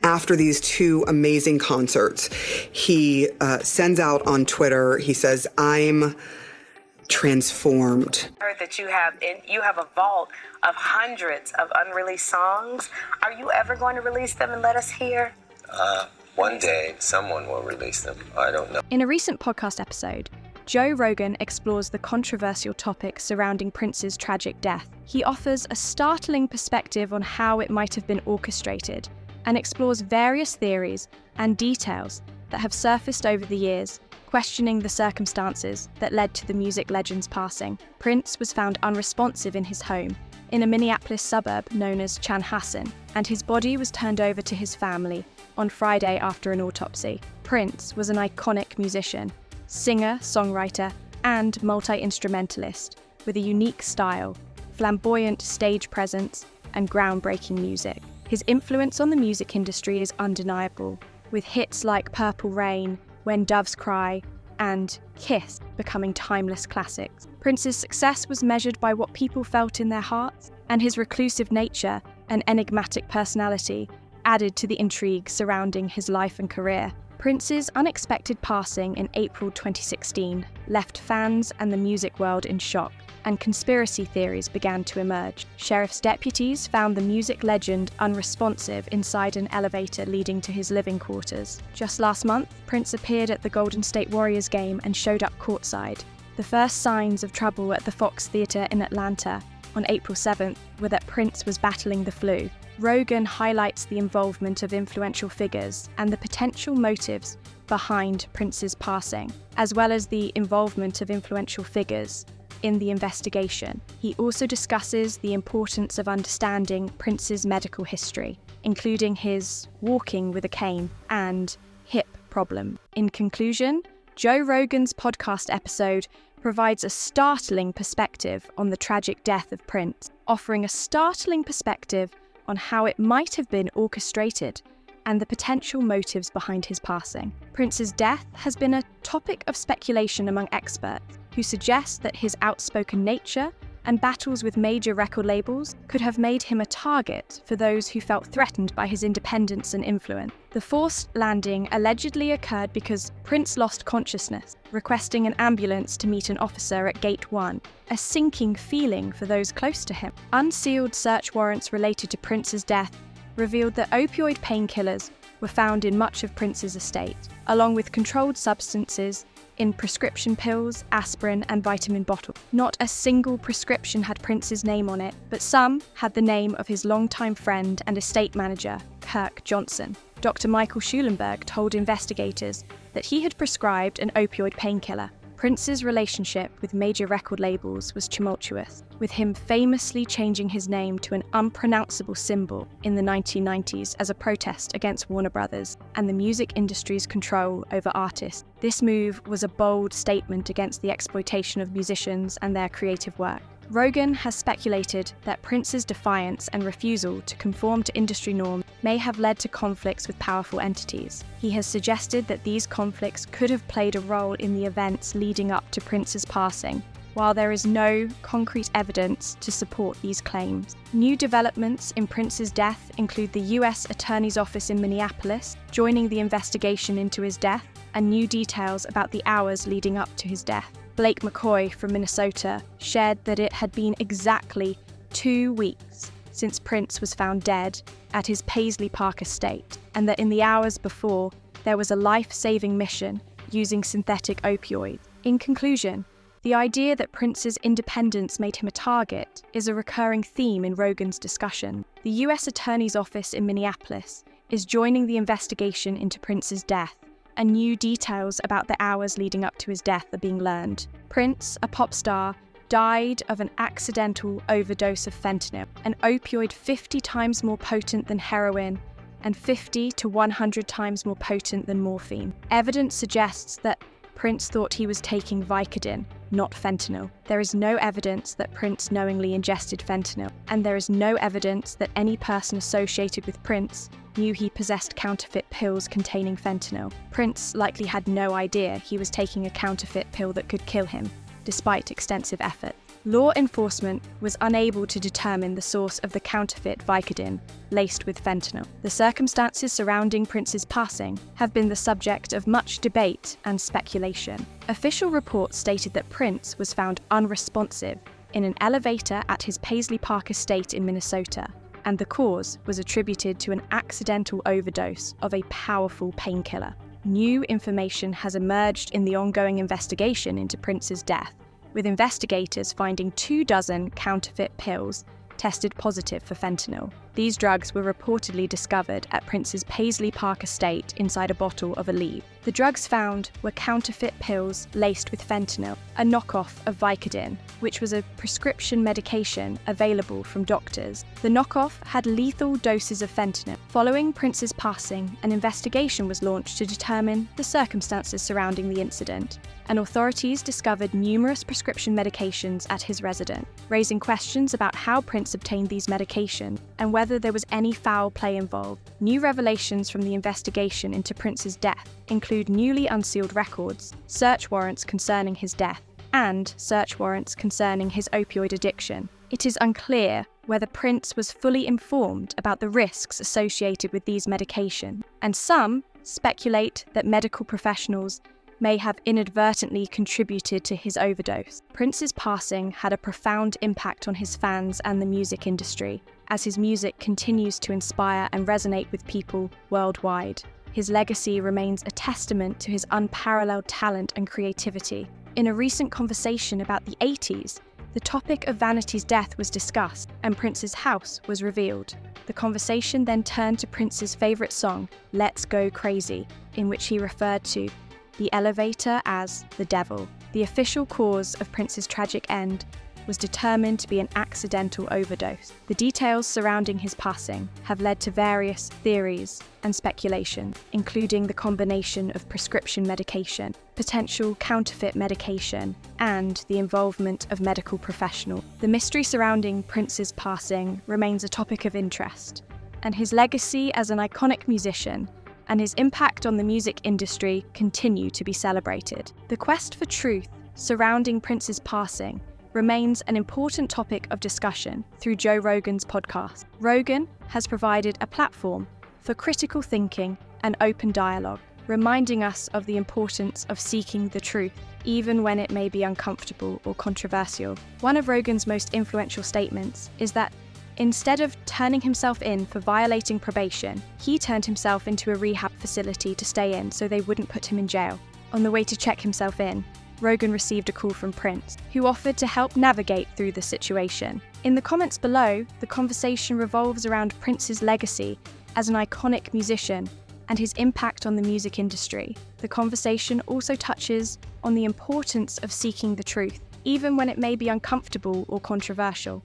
after these two amazing concerts, he sends out on Twitter, he says, "I'm transformed." I heard that you have a vault of hundreds of unreleased songs. Are you ever going to release them and let us hear? One day someone will release them. I don't know. In a recent podcast episode, Joe Rogan explores the controversial topic surrounding Prince's tragic death. He offers a startling perspective on how it might have been orchestrated and explores various theories and details that have surfaced over the years, questioning the circumstances that led to the music legend's passing. Prince was found unresponsive in his home in a Minneapolis suburb known as Chanhassen, and his body was turned over to his family on Friday after an autopsy. Prince was an iconic musician, singer, songwriter, and multi-instrumentalist with a unique style, flamboyant stage presence, and groundbreaking music. His influence on the music industry is undeniable, with hits like Purple Rain, When Doves Cry, and Kiss becoming timeless classics. Prince's success was measured by what people felt in their hearts, and his reclusive nature and enigmatic personality added to the intrigue surrounding his life and career. Prince's unexpected passing in April 2016 left fans and the music world in shock, and conspiracy theories began to emerge. Sheriff's deputies found the music legend unresponsive inside an elevator leading to his living quarters. Just last month, Prince appeared at the Golden State Warriors game and showed up courtside. The first signs of trouble at the Fox Theatre in Atlanta on April 7th were that Prince was battling the flu. Rogan highlights the involvement of influential figures and the potential motives behind Prince's passing, as well as the involvement of influential figures in the investigation. He also discusses the importance of understanding Prince's medical history, including his walking with a cane and hip problem. In conclusion, Joe Rogan's podcast episode provides a startling perspective on the tragic death of Prince, offering a startling perspective on how it might have been orchestrated and the potential motives behind his passing. Prince's death has been a topic of speculation among experts, who suggest that his outspoken nature and battles with major record labels could have made him a target for those who felt threatened by his independence and influence. The forced landing allegedly occurred because Prince lost consciousness, requesting an ambulance to meet an officer at Gate 1, a sinking feeling for those close to him. Unsealed search warrants related to Prince's death revealed that opioid painkillers were found in much of Prince's estate, along with controlled substances in prescription pills, aspirin, and vitamin bottles. Not a single prescription had Prince's name on it, but some had the name of his longtime friend and estate manager, Kirk Johnson. Dr. Michael Schulenberg told investigators that he had prescribed an opioid painkiller. Prince's relationship with major record labels was tumultuous, with him famously changing his name to an unpronounceable symbol in the 1990s as a protest against Warner Brothers and the music industry's control over artists. This move was a bold statement against the exploitation of musicians and their creative work. Rogan has speculated that Prince's defiance and refusal to conform to industry norms may have led to conflicts with powerful entities. He has suggested that these conflicts could have played a role in the events leading up to Prince's passing, while there is no concrete evidence to support these claims. New developments in Prince's death include the US Attorney's Office in Minneapolis joining the investigation into his death, and new details about the hours leading up to his death. Blake McCoy from Minnesota shared that it had been exactly 2 weeks since Prince was found dead at his Paisley Park estate, and that in the hours before, there was a life-saving mission using synthetic opioids. In conclusion, the idea that Prince's independence made him a target is a recurring theme in Rogan's discussion. The US Attorney's Office in Minneapolis is joining the investigation into Prince's death, and new details about the hours leading up to his death are being learned. Prince, a pop star, died of an accidental overdose of fentanyl, an opioid 50 times more potent than heroin and 50 to 100 times more potent than morphine. Evidence suggests that Prince thought he was taking Vicodin, not fentanyl. There is no evidence that Prince knowingly ingested fentanyl, and there is no evidence that any person associated with Prince knew he possessed counterfeit pills containing fentanyl. Prince likely had no idea he was taking a counterfeit pill that could kill him, despite extensive effort. law enforcement was unable to determine the source of the counterfeit Vicodin laced with fentanyl. The circumstances surrounding Prince's passing have been the subject of much debate and speculation. Official reports stated that Prince was found unresponsive in an elevator at his Paisley Park estate in Minnesota, and the cause was attributed to an accidental overdose of a powerful painkiller. New information has emerged in the ongoing investigation into Prince's death, with investigators finding 24 counterfeit pills tested positive for fentanyl. These drugs were reportedly discovered at Prince's Paisley Park estate inside a bottle of Aleve. The drugs found were counterfeit pills laced with fentanyl, a knockoff of Vicodin, which was a prescription medication available from doctors. The knockoff had lethal doses of fentanyl. Following Prince's passing, an investigation was launched to determine the circumstances surrounding the incident, and authorities discovered numerous prescription medications at his residence, raising questions about how Prince obtained these medications and whether there was any foul play involved. New revelations from the investigation into Prince's death include newly unsealed records, search warrants concerning his death, and search warrants concerning his opioid addiction. It is unclear whether Prince was fully informed about the risks associated with these medications, and some speculate that medical professionals may have inadvertently contributed to his overdose. Prince's passing had a profound impact on his fans and the music industry, as his music continues to inspire and resonate with people worldwide. His legacy remains a testament to his unparalleled talent and creativity. In a recent conversation about the 80s, the topic of Vanity's death was discussed, and Prince's house was revealed. The conversation then turned to Prince's favourite song, Let's Go Crazy, in which he referred to the elevator as the devil. The official cause of Prince's tragic end was determined to be an accidental overdose. The details surrounding his passing have led to various theories and speculation, including the combination of prescription medication, potential counterfeit medication, and the involvement of medical professionals. The mystery surrounding Prince's passing remains a topic of interest, and his legacy as an iconic musician and his impact on the music industry continue to be celebrated. The quest for truth surrounding Prince's passing remains an important topic of discussion through Joe Rogan's podcast. Rogan has provided a platform for critical thinking and open dialogue, reminding us of the importance of seeking the truth, even when it may be uncomfortable or controversial. One of Rogan's most influential statements is that instead of turning himself in for violating probation, he turned himself into a rehab facility to stay in so they wouldn't put him in jail. On the way to check himself in, Rogan received a call from Prince, who offered to help navigate through the situation. In the comments below, the conversation revolves around Prince's legacy as an iconic musician and his impact on the music industry. The conversation also touches on the importance of seeking the truth, even when it may be uncomfortable or controversial.